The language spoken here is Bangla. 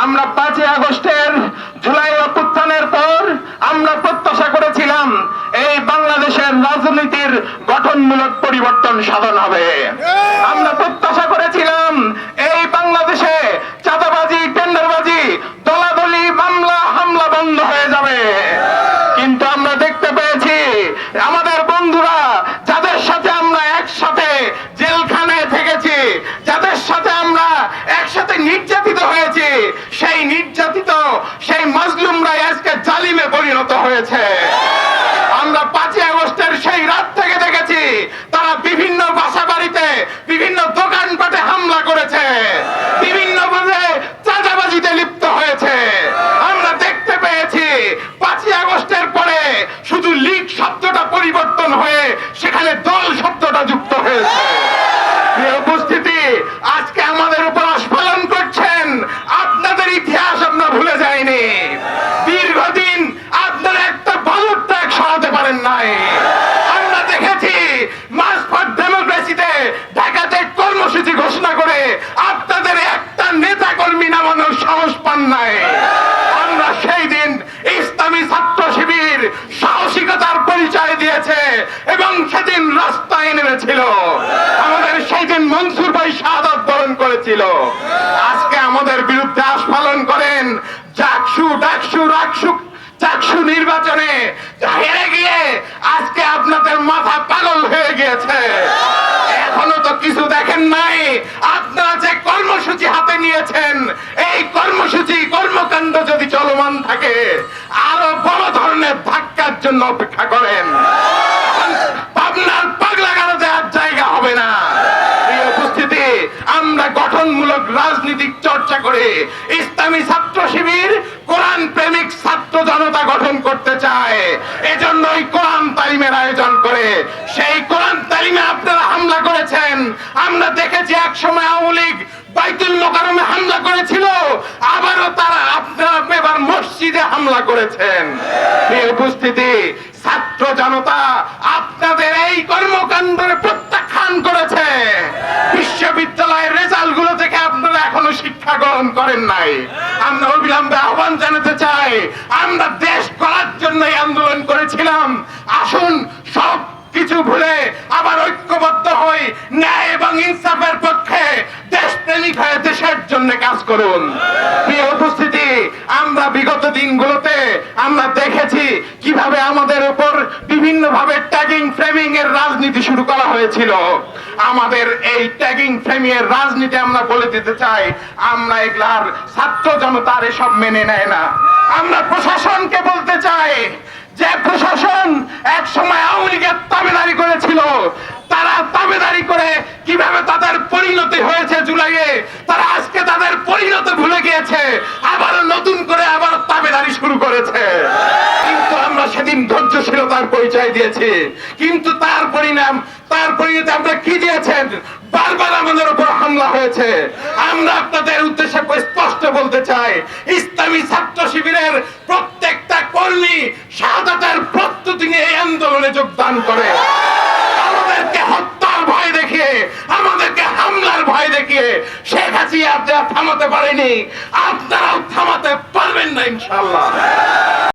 আমরা 5ই আগস্টের জুলাই অভ্যুত্থানের পর আমরা প্রত্যাশা করেছিলাম এই বাংলাদেশের রাজনীতির গঠনমূলক পরিবর্তন সাধন হবে। আমরা প্রত্যাশা করেছিলাম এই বাংলাদেশে চাঁদাবাজি, টেন্ডারবাজি, দলাদলি, মামলা হামলা বন্ধ হয়ে যাবে। কিন্তু আমরা দেখতে পেয়েছি আমাদের বন্ধুরা যাদের সাথে আমরা একসাথে জেলখানায় থেকেছি, যাদের সাথে আমরা একসাথে নির্যাতিত হয়েছি, সেই নির্যাতিত সেই মাজলুমরা আজকে জালিমে পরিণত হয়েছে। আমরা 5ই আগস্টের সেই রাত থেকে দেখেছি তারা বিভিন্ন বাসা বাড়িতে, বিভিন্ন দোকানপাটে হামলা করেছে, বিভিন্ন ভাবে চাঁদাবাজিতে লিপ্ত হয়েছে। আমরা দেখতে পেয়েছি 5ই আগস্টের পরে শুধু লীগ শব্দটা পরিবর্তন হয়ে সেখানে দল শব্দটা যুক্ত হয়েছে। উপস্থিতি, আজকে আমাদের উপর আস্ফালন করছেন, আপনাদের ইতিহাস আমরা ভুলে যাইনি। দীর্ঘদিন আপনারা একটা বালুর ট্রাক সরাতে পারেন নাই। আমরা দেখেছি মার্চ ফর ডেমোক্রেসিতে ঢাকাতে কর্মসূচি ঘোষণা করে আপনাদের একটা নেতা কর্মী নামানোর সাহস পান নাই। আমরা সেই দিন ইসলামী ছাত্র শিবির সাহসিকতার পরিচয় দিয়েছে এবং সেদিন রাস্তায় নেমেছিল। আমাদের সেই দিন মনসুর ভাই শাহাদাত বরণ করেছিল। আজকে আমাদের বিরুদ্ধে আস্ফালন করেন চাকসু নির্বাচনে হেরে গিয়ে আজকে আপনাদের মাথা পাগল হয়ে গিয়েছে। এখনো তো কিছু দেখেন নাই। আপনারা যে কর্মসূচি হাতে নিয়েছেন, এই কর্মসূচি কর্মকাণ্ড যদি চলমান থাকে আরো বড় ধরনের ধাক্কার জন্য অপেক্ষা করেন। আপনার পাগলা গারদে আর জায়গা হবে না। এই উপস্থিতি, আমরা গঠনমূলক রাজনীতিক চর্চা করে ইসলামী ছাত্র শিবির কোরআন প্রেমিক ছাত্র জনতা গঠন করতে চায়। এজন্যই কোরআন তালিমের আয়োজন করে। সেই কোরআন তালিমে আপনারা হামলা করেছেন। আমরা দেখেছি এক সময় আওয়ামী লীগ বাইতুল মোকাররমে হামলা করেছিল, আবারও তারা আপনারা এবার মসজিদে হামলা করেছেন। এই উপস্থিতি, ছাত্র জনতা আপনাদের এই কর্মকাণ্ডের প্রত্যাখ্যান করেছে। বিশ্ববিদ্যালয়ের রেজাল্ট গুলো থেকে আপনারা এখনো শিক্ষা গ্রহণ করেন নাই। আমরা অবিলম্বে আহ্বান জানাতে চাই, আমরা দেশ গড়ার জন্য আন্দোলন করেছিলাম। আসুন সব কিছু ভুলে আবার ঐক্যবদ্ধ হই, ন্যায় এবং ইনসাফের পক্ষে দেশপ্রেমিক হয়ে দেশের জন্য কাজ করুন। প্রিয় উপস্থিতি, আমরা বিগত দিনগুলোতে আমরা দেখেছি কিভাবে আমাদের উপর বিভিন্ন ভাবে ট্যাগিং ফ্রেমিং এর রাজনীতি শুরু করা হয়েছিল। আমাদের এই ট্যাগিং ফ্রেমিং এর রাজনীতি আমরা বলে দিতে চাই, আমরা এগুলার ছাত্র জনতার এসব মেনে নেয় না। আমরা প্রশাসনকে বলতে চাই যে প্রশাসন এক সময় আওয়ামী লীগের তাবেদারি করেছিল, তারা তাবেদারি করে কিভাবে তাদের পরিণতি হয়েছে জুলাইয়ে, তারা আজকে তাদের পরিণতি ভুলে গিয়েছে, আবার নতুন করে আবার তাবেদারি শুরু করেছে। কিন্তু আমরা সেদিন ধৈর্যশীলতার পরিচয় দিয়েছি, কিন্তু তার পরিণতি আমরা কি দিয়েছেন? বারবার আমাদের উপর হামলা হয়েছে। আমরা আপনাদের উদ্দেশ্যে স্পষ্ট বলতে চাই, ইসলামী ছাত্র শিবিরের প্রত্যেকটা কর্মী শাহাদাতের প্রস্তুতি নিয়ে এই আন্দোলনে যোগদান করে। আমাদেরকে হত্যার ভয় দেখিয়ে, আমাদেরকে হামলার ভয় দেখিয়ে শেখ হাসিনা থামাতে পারেনি, আপনারাও থামাতে পারবেন না ইনশাআল্লাহ।